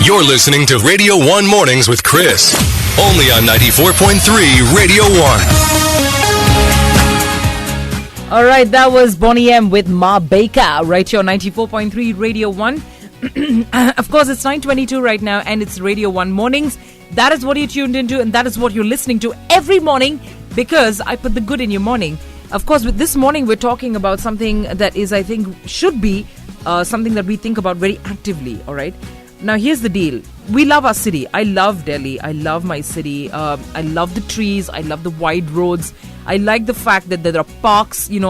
You're listening to Radio 1 Mornings with Chris. Only on 94.3 Radio 1. All right, that was Bonnie M with Ma Baker, right here on 94.3 Radio 1. Of course, it's 9:22 right now, and it's Radio 1 Mornings. That is what you tuned into, and that is what you're listening to every morning, because I put the good in your morning. Of course, with this morning, we're talking about something that is, I think, should be something that we think about very actively, all right? Now, here's the deal. We love our city. I love Delhi. I love my city. I love the trees. I love the wide roads. I like the fact that there are parks, in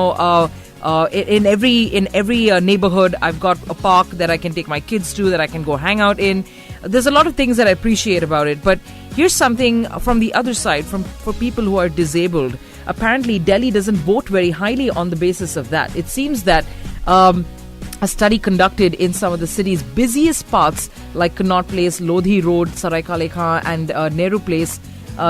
every neighborhood. I've got a park that I can take my kids to, that I can go hang out in. There's a lot of things that I appreciate about it. But here's something from the other side, for people who are disabled. Apparently, Delhi doesn't vote very highly on the basis of that. It seems that a study conducted in some of the city's busiest parts like Connaught Place, Lodhi Road, Saraikale Khan and Nehru Place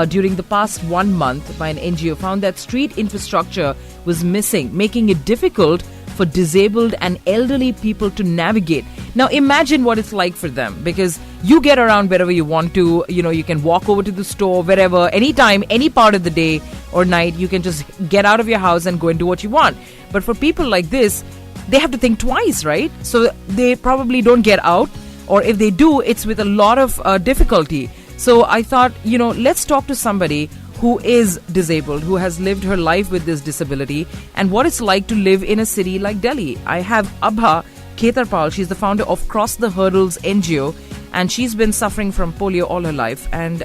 during the past 1 month by an NGO found that street infrastructure was missing, making it difficult for disabled and elderly people to navigate. Now imagine what it's like for them, because you get around wherever you want to, you can walk over to the store, wherever, anytime, any part of the day or night, you can just get out of your house and go and do what you want. But for people like this, they have to think twice, right? So they probably don't get out, or if they do, it's with a lot of difficulty. So I thought, let's talk to somebody who is disabled, who has lived her life with this disability, and what it's like to live in a city like Delhi. I have Abha Khetarpal. She's the founder of Cross the Hurdles NGO, and she's been suffering from polio all her life, and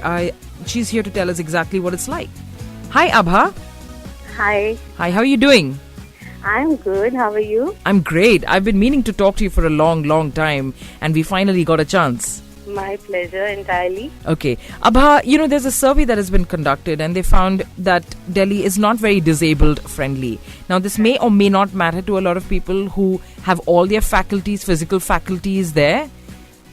she's here to tell us exactly what it's like. Hi, Abha. Hi. Hi, how are you doing? I'm good. How are you? I'm great. I've been meaning to talk to you for a long, long time, and we finally got a chance. My pleasure, entirely. Okay. Abha, there's a survey that has been conducted, and they found that Delhi is not very disabled friendly. Now, this may or may not matter to a lot of people who have all their faculties, physical faculties there,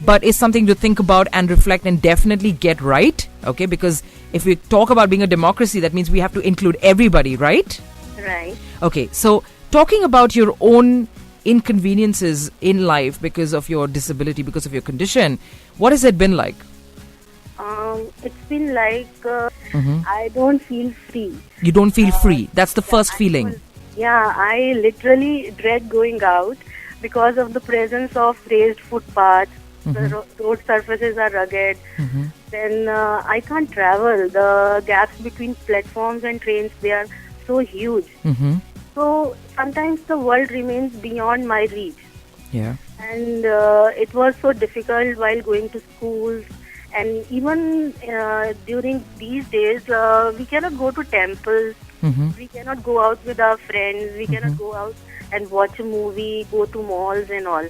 but it's something to think about and reflect and definitely get right. Okay, because if we talk about being a democracy, that means we have to include everybody, right? Right. Okay, so talking about your own inconveniences in life because of your disability, because of your condition, what has it been like? It's been like I don't feel free. You don't feel free. That's the first feeling. I literally dread going out because of the presence of raised footpaths. The road surfaces are rugged. Then I can't travel. The gaps between platforms and trains, they are so huge. So sometimes the world remains beyond my reach. Yeah. And it was so difficult while going to schools, and even during these days we cannot go to temples. We cannot go out with our friends. We cannot go out and watch a movie, go to malls and all.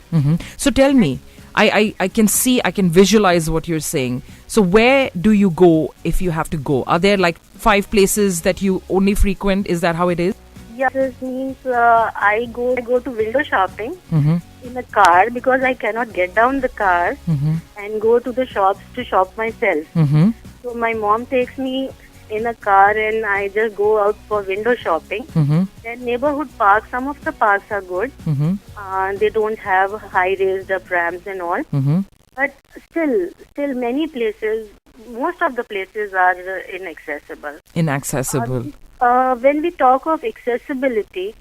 So tell me, I can see, I can visualize what you're saying. So where do you go if you have to go? Are there like 5 places that you only frequent? Is that how it is? Yeah, this means I go to window shopping in a car, because I cannot get down the car and go to the shops to shop myself. So my mom takes me in a car and I just go out for window shopping. Then neighborhood parks, some of the parks are good. They don't have high raised up ramps and all. But still many places, most of the places are inaccessible. Inaccessible. When we talk of accessibility,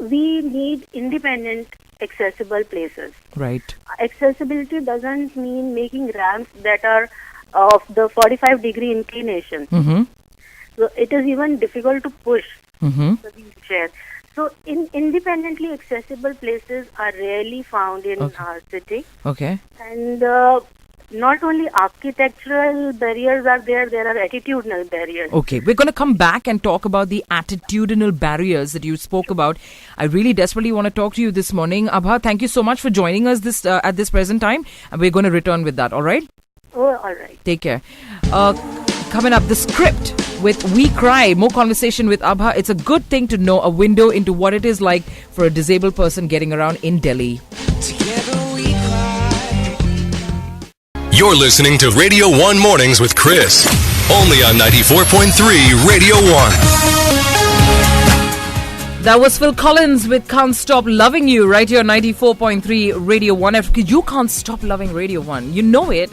we need independent accessible places. Right. Accessibility doesn't mean making ramps that are of the 45-degree inclination. So it is even difficult to push the wheelchair. So independently accessible places are rarely found in our city. Okay. And not only architectural barriers are there are attitudinal barriers. Okay, we're going to come back and talk about the attitudinal barriers that you spoke about. I really desperately want to talk to you this morning. Abha, thank you so much for joining us at this present time. And we're going to return with that, all right? Oh, all right. Take care. Coming up, the script with We Cry. More conversation with Abha. It's a good thing to know, a window into what it is like for a disabled person getting around in Delhi. You're listening to Radio 1 Mornings with Chris. Only on 94.3 Radio 1. That was Phil Collins with Can't Stop Loving You, right here on 94.3 Radio 1. You can't stop loving Radio 1. You know it.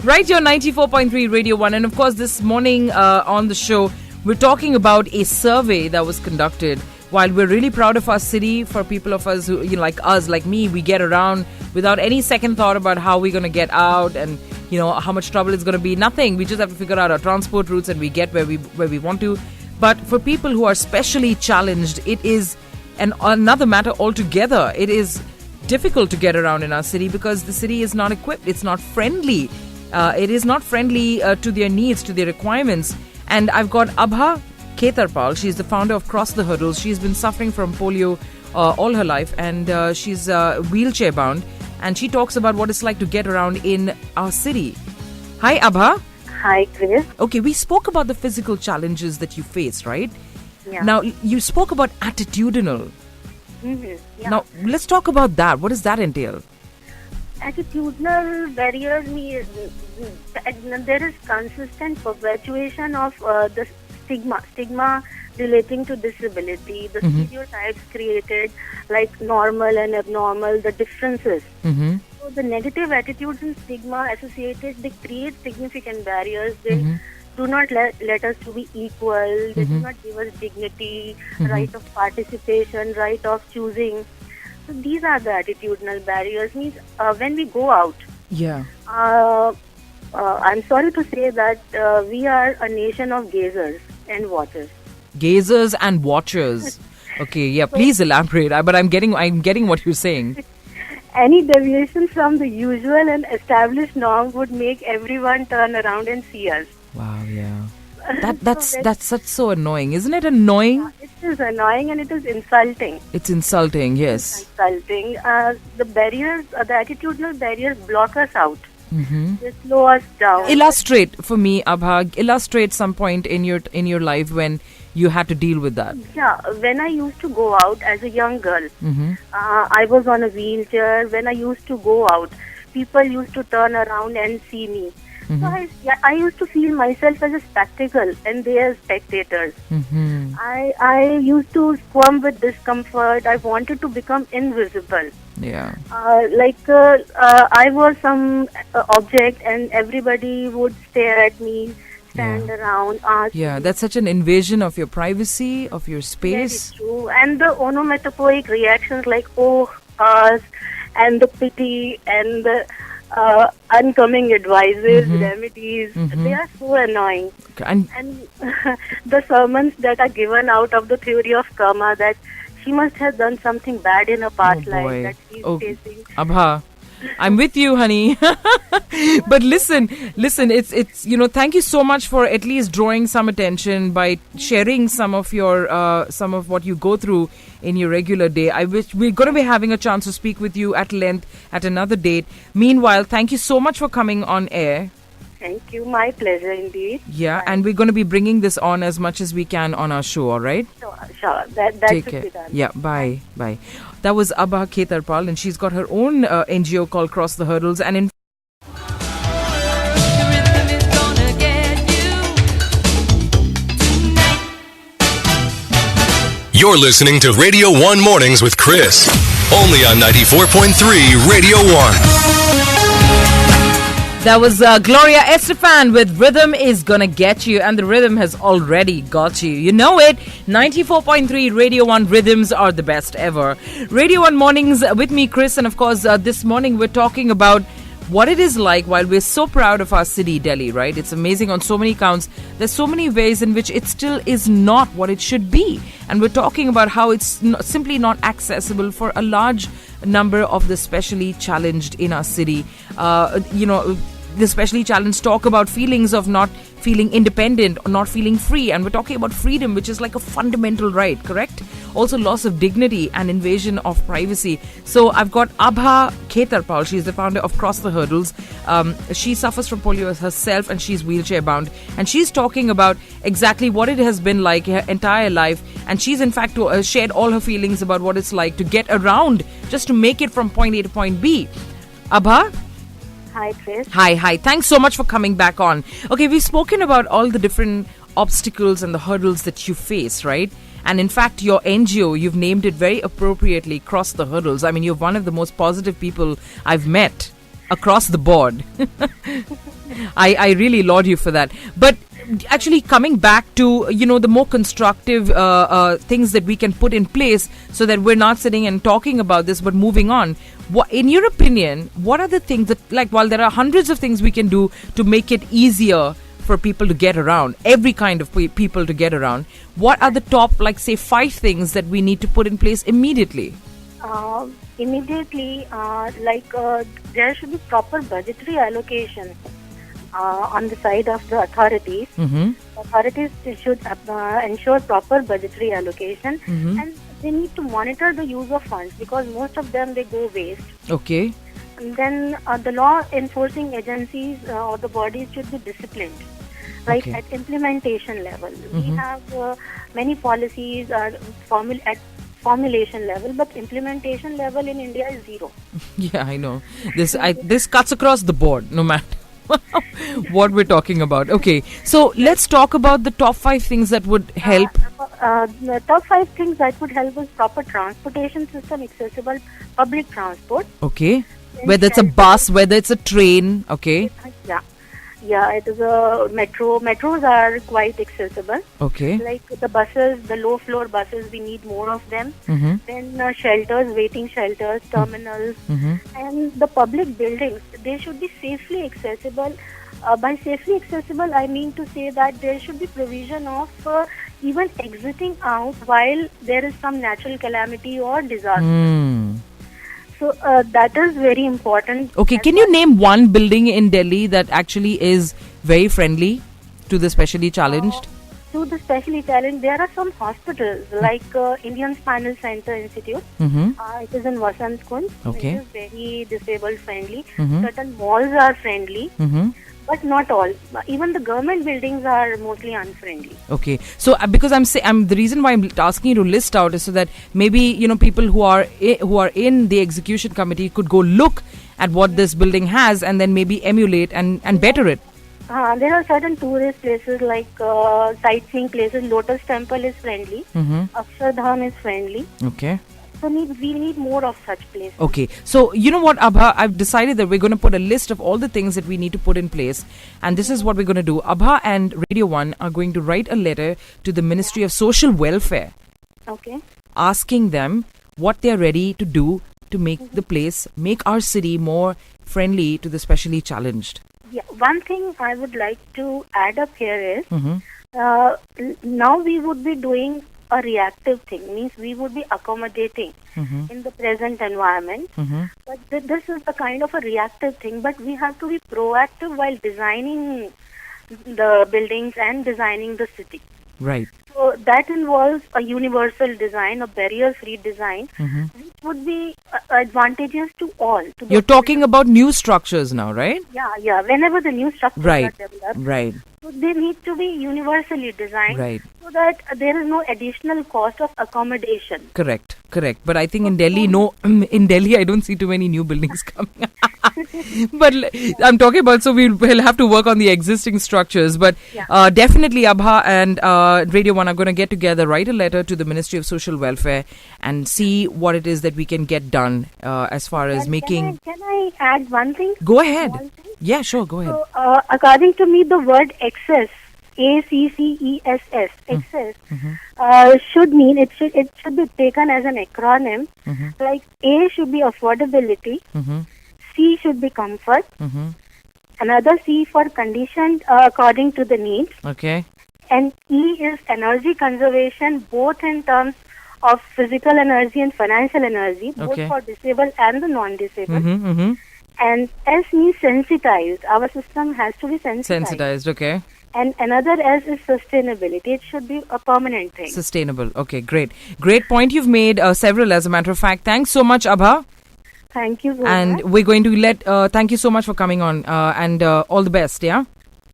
Right here on 94.3 Radio 1. And of course, this morning on the show, we're talking about a survey that was conducted. While we're really proud of our city, for people of us who, like us, like me, we get around without any second thought about how we're going to get out and, how much trouble it's going to be. Nothing. We just have to figure out our transport routes and we get where we want to. But for people who are specially challenged, it is another matter altogether. It is difficult to get around in our city because the city is not equipped. It's not friendly. It is not friendly to their needs, to their requirements. And I've got Abha Khetarpal. She's the founder of Cross the Hurdles. She's been suffering from polio all her life, and she's wheelchair bound. And she talks about what it's like to get around in our city. Hi, Abha. Hi, Chris. Okay, we spoke about the physical challenges that you face, right? Yeah. Now, you spoke about attitudinal. Mm-hmm. Yeah. Now, let's talk about that. What does that entail? Attitudinal barriers mean there is consistent perpetuation of the stigma relating to disability, the stereotypes created like normal and abnormal, the differences. Mm-hmm. So the negative attitudes and stigma associated, they create significant barriers. They do not let us to be equal. They do not give us dignity, right of participation, right of choosing. So these are the attitudinal barriers. Means when we go out, Yeah. I'm sorry to say that we are a nation of gazers and watchers. Gazers and watchers. Okay, yeah, please elaborate. But I'm getting what you're saying. Any deviation from the usual and established norm would make everyone turn around and see us. Wow, yeah. That's so annoying. Isn't it annoying? It is annoying and it is insulting. It's insulting, yes. Insulting. The barriers, the attitudinal barriers block us out. Mm-hmm. They slow us down. Illustrate for me, Abha. Illustrate some point in your life when you had to deal with that. Yeah, when I used to go out as a young girl, I was on a wheelchair. When I used to go out, people used to turn around and see me. So I used to feel myself as a spectacle and they as spectators. Mm-hmm. I used to squirm with discomfort. I wanted to become invisible. Yeah. I was some object and everybody would stare at me, stand around, ask Yeah, me. that's such an invasion of your privacy, of your space. Very true. And the onomatopoeic reactions like oh, us, and the pity and the oncoming advices, remedies, they are so annoying. And And the sermons that are given out of the theory of karma, that she must have done something bad in her past life that she's facing. Abha, I'm with you, honey. But listen, it's thank you so much for at least drawing some attention by sharing some of your some of what you go through in your regular day. I wish we're going to be having a chance to speak with you at length at another date. Meanwhile, thank you so much for coming on air. Thank you. My pleasure indeed. Yeah, and we're going to be bringing this on as much as we can on our show, all right? Sure. That Take should care. be done. Yeah, bye. That was Abha Khetarpal, and she's got her own NGO called Cross the Hurdles. And in You're listening to Radio 1 Mornings with Chris. Only on 94.3 Radio 1. That was Gloria Estefan with Rhythm is Gonna Get You, and the rhythm has already got you. You know it. 94.3 Radio 1 rhythms are the best ever. Radio 1 Mornings with me, Chris, and of course this morning we're talking about what it is like while we're so proud of our city, Delhi, right? It's amazing on so many counts. There's so many ways in which it still is not what it should be. And we're talking about how it's simply not accessible for a large number of the specially challenged in our city. The specially challenged talk about feelings of not feeling independent or not feeling free, and we're talking about freedom, which is like a fundamental right, correct? Also loss of dignity and invasion of privacy. So I've got Abha Khetarpal. She's the founder of Cross the Hurdles. She suffers from polio herself and she's wheelchair bound, and she's talking about exactly what it has been like her entire life, and she's in fact shared all her feelings about what it's like to get around just to make it from point A to point B. Abha? Hi, Chris. Hi. Thanks so much for coming back on. Okay, we've spoken about all the different obstacles and the hurdles that you face, right? And in fact, your NGO, you've named it very appropriately, Cross the Hurdles. I mean, you're one of the most positive people I've met across the board. I really laud you for that. But actually, coming back to, the more constructive things that we can put in place so that we're not sitting and talking about this, but moving on. In your opinion, what are the things that, like, while there are hundreds of things we can do to make it easier for people to get around, every kind of people to get around, what are the top, like, say, 5 things that we need to put in place immediately? There should be proper budgetary allocation on the side of the authorities. Authorities should ensure proper budgetary allocation, and they need to monitor the use of funds, because most of them, they go waste. Okay. And then the law enforcing agencies or the bodies should be disciplined, like at implementation level. We have many policies at formulation level, but implementation level in India is zero. Yeah, I know. This cuts across the board, no matter what we're talking about. Okay, so let's talk about the top 5 things that would help. The top 5 things that would help is proper transportation system, accessible public transport. Okay, whether it's a bus, whether it's a train. Okay. Yeah, it is a metro. Metros are quite accessible. Okay. Like the buses, the low floor buses, we need more of them. Then shelters, waiting shelters, terminals, and the public buildings, they should be safely accessible. By safely accessible, I mean to say that there should be provision of even exiting out while there is some natural calamity or disaster. So that is very important. Okay, can you name one building in Delhi that actually is very friendly to the specially challenged? To the specially challenged, there are some hospitals like Indian Spinal Center Institute. It is in Vasant Kunj. Okay. It is very disabled friendly. Certain malls are friendly. But not all. Even the government buildings are mostly unfriendly. Okay, so because I'm the reason why I'm asking you to list out is so that maybe people who are in the execution committee could go look at what this building has and then maybe emulate and better it. There are certain tourist places like sightseeing places. Lotus Temple is friendly. Akshardham is friendly. Okay. So we need more of such places. Okay. So, you know what, Abha? I've decided that we're going to put a list of all the things that we need to put in place. And this is what we're going to do. Abha and Radio 1 are going to write a letter to the Ministry of Social Welfare. Okay. Asking them what they're ready to do to make make our city more friendly to the specially challenged. Yeah. One thing I would like to add up here is, now we would be doing a reactive thing, means we would be accommodating in the present environment. But this is the kind of a reactive thing, but we have to be proactive while designing the buildings and designing the city. Right. So that involves a universal design, a barrier-free design, which would be advantageous to all. You're talking about new structures now, right? Yeah. Whenever the new structures are developed, right. So they need to be universally designed, right, so that there is no additional cost of accommodation. Correct. But I think in Delhi, I don't see too many new buildings coming. But I'm talking about, so we'll have to work on the existing structures. But definitely, Abha and Radio 1 are going to get together, write a letter to the Ministry of Social Welfare and see what it is that we can get done as far as making... Can I add one thing? Go ahead. Yeah, sure, go ahead. So, according to me, the word access, ACCESS, access, should mean, it should be taken as an acronym. Like A should be affordability, C should be comfort, another C for conditioned according to the needs, okay, and E is energy conservation, both in terms of physical energy and financial energy, both for disabled and the non-disabled. And S means sensitized. Our system has to be sensitized. Okay. And another S is sustainability. It should be a permanent thing. Sustainable. Okay, great. Great point you've made, several as a matter of fact. Thanks so much, Abha. Thank you so much. And we're going to thank you so much for coming on and all the best, yeah?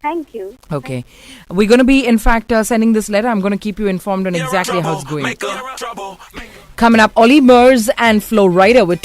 Thank you. Okay. We're going to be, in fact, sending this letter. I'm going to keep you informed on exactly how it's going. Coming up, Ollie Murs and Flo Rida with